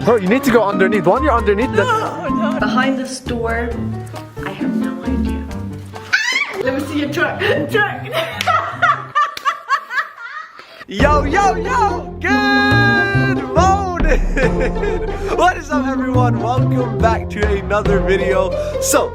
Bro, you need to go underneath. When you're underneath No. Behind the store, I have no idea. Let me see your truck. Yo, yo, yo! Good morning! What is up, everyone? Welcome back to another video. So,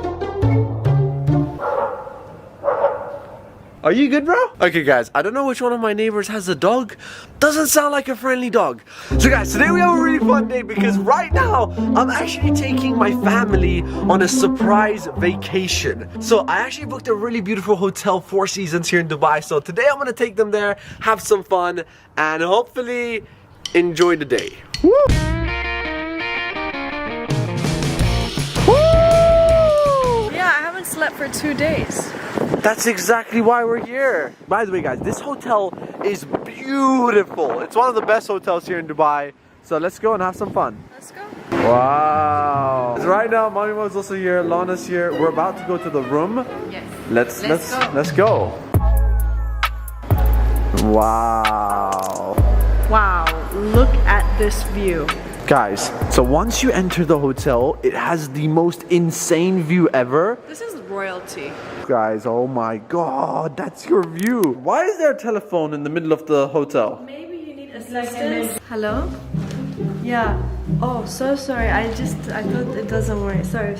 are you good, bro? Okay, guys, I don't know which one of my neighbors has a dog. Doesn't sound like a friendly dog. So, guys, today we have a really fun day because right now, I'm actually taking my family on a surprise vacation. So, I actually booked a really beautiful hotel, Four Seasons here in Dubai. So, today I'm gonna take them there, have some fun, and hopefully enjoy the day. Woo! Yeah, I haven't slept for 2 days. That's exactly why we're here. By the way, guys, this hotel is beautiful. It's one of the best hotels here in Dubai. So let's go and have some fun. Let's go. Wow. Right now, Mommy Mo's also here. Lana's here. We're about to go to the room. Yes. Let's go. Wow. Wow, look at this view. Guys, so once you enter the hotel, it has the most insane view ever. This is royalty. Guys, oh my god, that's your view. Why is there a telephone in the middle of the hotel? Maybe you need assistance. Hello? Yeah. Oh, so sorry. I thought it doesn't work. Sorry.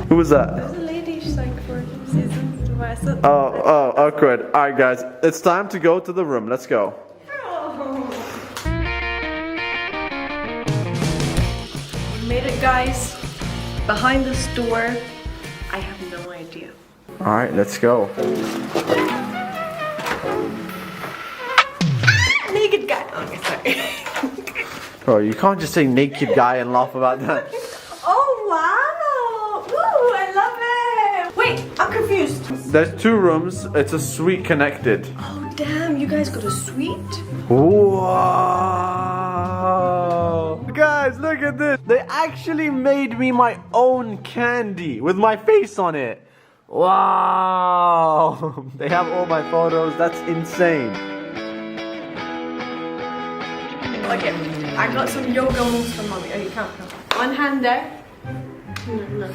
Who was that? There's a lady, she's like for seasons. Oh, awkward. Alright, guys, it's time to go to the room. Let's go. We made it, guys. Behind the store. I have no idea. Alright, let's go. Naked guy. Okay, sorry. Bro, you can't just say naked guy and laugh about that. Oh wow! Ooh, I love it. Wait, I'm confused. There's 2 rooms. It's a suite connected. Oh damn! You guys got a suite? Wow! Guys, look at this. They actually made me my own candy with my face on it. Wow! They have all my photos. That's insane. Okay, I got some yoga moves from mommy. Okay, count. One hand there. No.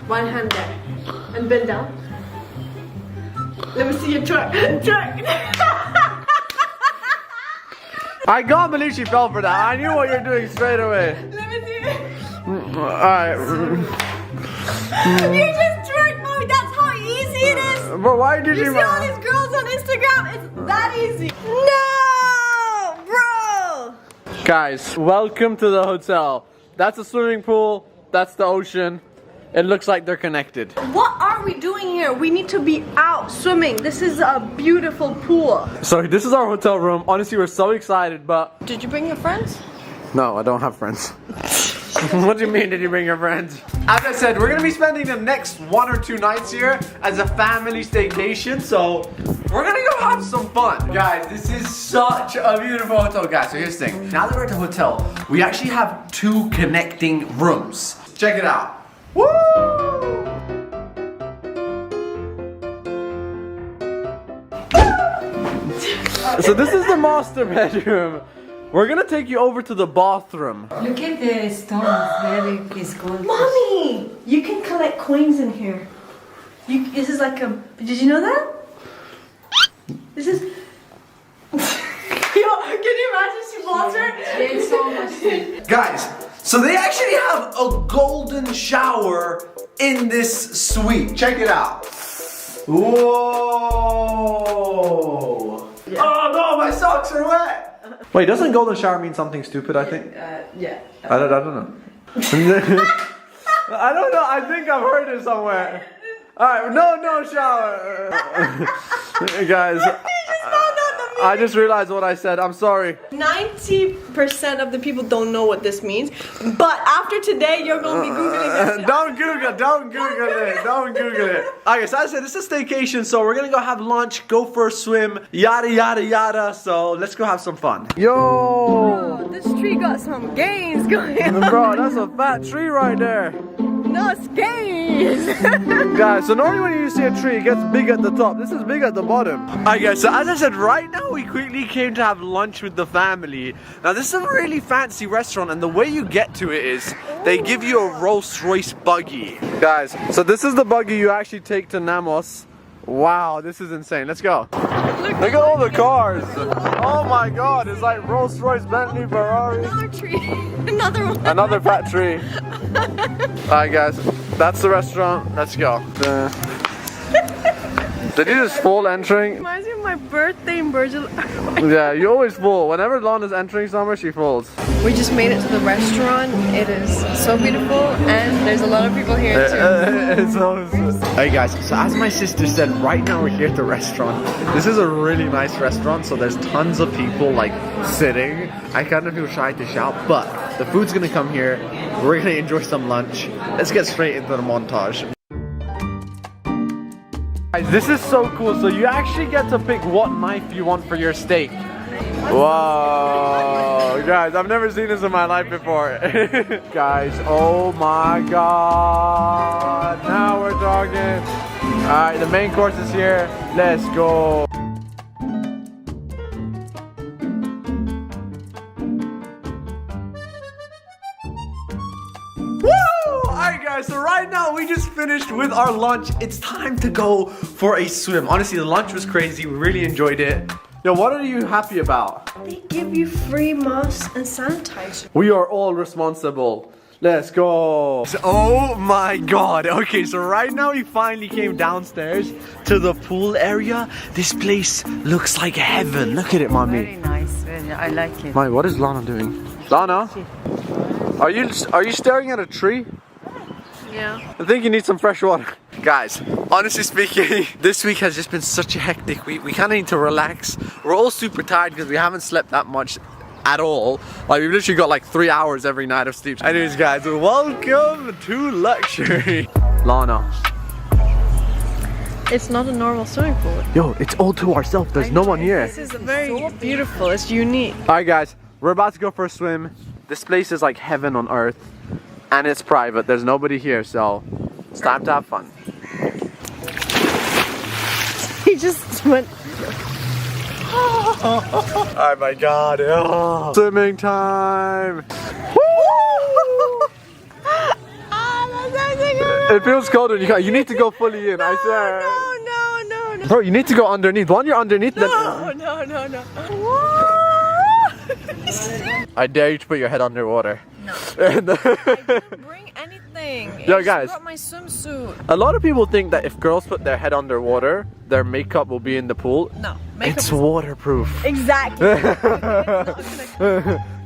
One hand there. And bend down. Let me see your truck. I can't believe she fell for that. I knew what you're doing straight away. Let me see it. Alright. You just twerked, mommy. That's how easy it is. But why did You see all these girls on Instagram? It's that easy. No, bro. Guys, welcome to the hotel. That's a swimming pool. That's the ocean. It looks like they're connected. What are we doing here? We need to be out swimming. This is a beautiful pool. So this is our hotel room. Honestly, we're so excited, but... Did you bring your friends? No, I don't have friends. What do you mean, did you bring your friends? As I said, we're gonna be spending the next 1 or 2 nights here as a family staycation, so we're gonna go have some fun. Guys, this is such a beautiful hotel, guys. So here's the thing. Now that we're at the hotel, we actually have 2 connecting rooms. Check it out. Woo! So this is the master bedroom. We're gonna take you over to the bathroom. Look at the stones, very gorgeous. Mommy, you can collect coins in here. This is like a. Did you know that? This is. Yo, can you imagine she falls her? There's so much. Guys, so they actually have a golden shower in this suite. Check it out. Whoa! Yeah. Oh no, my socks are wet. Wait, doesn't golden shower mean something stupid? I think. Yeah. I don't know. I don't know. I think I've heard it somewhere. All right, no shower, guys. I just realized what I said. I'm sorry. 90% of the people don't know what this means, but after today, you're gonna be googling this. Don't Google it. Okay, so I said it's a staycation, so we're gonna go have lunch, go for a swim, yada yada yada. So let's go have some fun. Yo, Oh, this tree got some gains going on. bro, that's a fat tree right there. No, it's gains. trees. Guys, so normally when you see a tree, it gets big at the top. This is big at the bottom. Alright guys, so as I said, right now we quickly came to have lunch with the family. Now this is a really fancy restaurant, and the way you get to it is they give you a Rolls Royce buggy. Guys, so this is the buggy you actually take to Namos. Wow, this is insane. Let's go. Look at all the cars. Oh my god, it's like Rolls Royce, Bentley, Ferrari. Another tree. Another one. Another fat tree. Alright guys, that's the restaurant. Let's go. Did you just fall entering? Reminds me of my birthday in Burj al Arab. Yeah, you always fall. Whenever Lana's entering somewhere, she falls. We just made it to the restaurant. It is so beautiful, and there's a lot of people here too. It's awesome. Hey guys, so as my sister said, right now we're here at the restaurant. This is a really nice restaurant, so there's tons of people like sitting. I kind of feel shy to shout, but the food's gonna come here. We're gonna enjoy some lunch. Let's get straight into the montage. Guys, this is so cool. So you actually get to pick what knife you want for your steak. Whoa, guys, I've never seen this in my life before. Guys, oh my god. Now we're talking. Alright, the main course is here. Let's go. Alright guys, so right now we just finished with our lunch. It's time to go for a swim. Honestly, the lunch was crazy. We really enjoyed it. Yo, what are you happy about? They give you free masks and sanitizer. We are all responsible. Let's go. Oh my god. Okay, so right now we finally came downstairs to the pool area. This place looks like heaven. Look at it, mommy. Very nice. I like it. What is Lana doing? Lana? Are you staring at a tree? Yeah. I think you need some fresh water. Guys, honestly speaking, this week has just been such a hectic week. We kind of need to relax. We're all super tired because we haven't slept that much at all. Like, we've literally got like 3 hours every night of sleep. Anyways guys, welcome to luxury. Lana. It's not a normal swimming pool. Yo, it's all to ourselves. There's no one here. This is very beautiful. It's unique. Alright guys, we're about to go for a swim. This place is like heaven on earth. And it's private. There's nobody here, so it's time to have fun. He just went. Oh my god. Oh. Swimming time. It feels colder. You need to go fully in, I swear. No. Bro, you need to go underneath. When you're underneath, No. I dare you to put your head underwater. No. I didn't bring anything. Yo, I just guys. brought my swimsuit. A lot of people think that if girls put their head underwater, their makeup will be in the pool. No. It's waterproof. Exactly.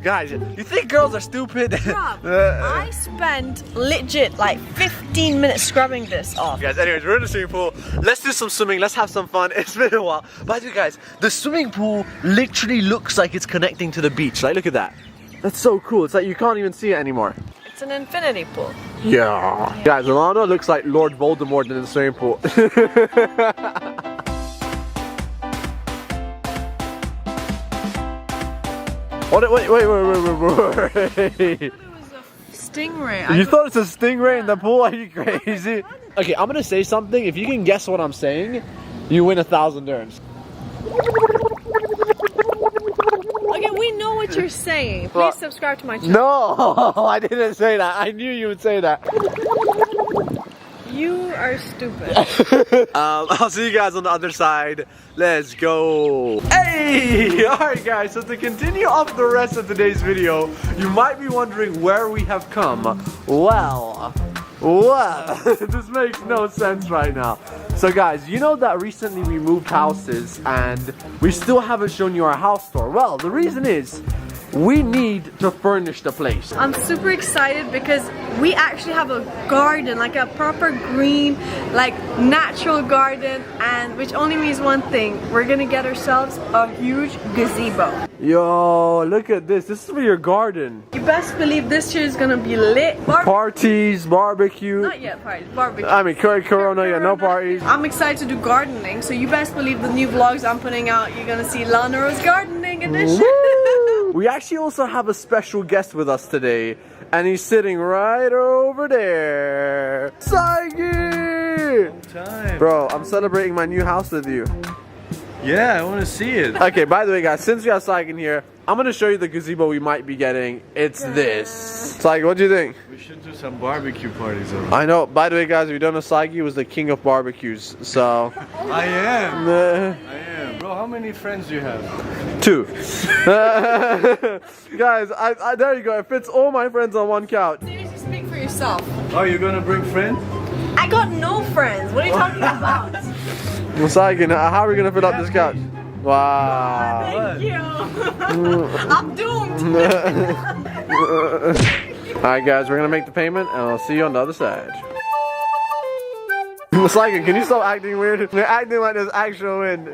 Guys, you think girls are stupid? I spent legit like 15 minutes scrubbing this off. Guys, anyways, we're in the swimming pool. Let's do some swimming. Let's have some fun. It's been a while. By the way, guys, the swimming pool literally looks like it's connecting to the beach. Like, look at that. That's so cool. It's like you can't even see it anymore. It's an infinity pool. Yeah. Guys, Lana looks like Lord Voldemort in the swimming pool. Wait. It was a stingray. You thought it's a stingray in the pool? Are you crazy? Okay, I'm gonna say something. If you can guess what I'm saying, you win 1,000 dirhams. Okay, we know what you're saying. Please subscribe to my channel. No, I didn't say that. I knew you would say that. You are stupid. I'll see you guys on the other side. Let's go. Hey! Alright guys, so to continue off the rest of today's video, you might be wondering where we have come. Well, this makes no sense right now. So guys, you know that recently we moved houses and we still haven't shown you our house tour. Well, the reason is we need to furnish the place. I'm super excited because we actually have a garden, like a proper green, like natural garden, and which only means one thing: we're gonna get ourselves a huge gazebo. Yo, look at this. This is for your garden. You best believe this year is gonna be lit. Parties, barbecue. Not yet parties, barbecue. I mean, Corona, yeah, no parties. I'm excited to do gardening, so you best believe the new vlogs I'm putting out, you're gonna see Lana's gardening edition. We actually also have a special guest with us today, And he's sitting right over there. Saigi! Long time. Bro, I'm celebrating my new house with you. Yeah, I want to see it. Okay, by the way, guys, since we have Saigi here, I'm gonna show you the gazebo we might be getting. It's this. Saigi, what do you think? We should do some barbecue parties over. I know. By the way, guys, if you don't know, Saigi was the king of barbecues. So. I am. I am. Bro, how many friends do you have? 2. Guys, I there you go. It fits all my friends on one couch. Seriously, speak for yourself. Oh, you're gonna bring friends? I got no friends. What are you talking about? Well, Saigi, how are we gonna fill up this couch? Wow. Thank you. I'm doomed. Alright guys, we're gonna make the payment and I'll see you on the other side. Saigi, can you stop acting weird? You're acting like there's actual wind.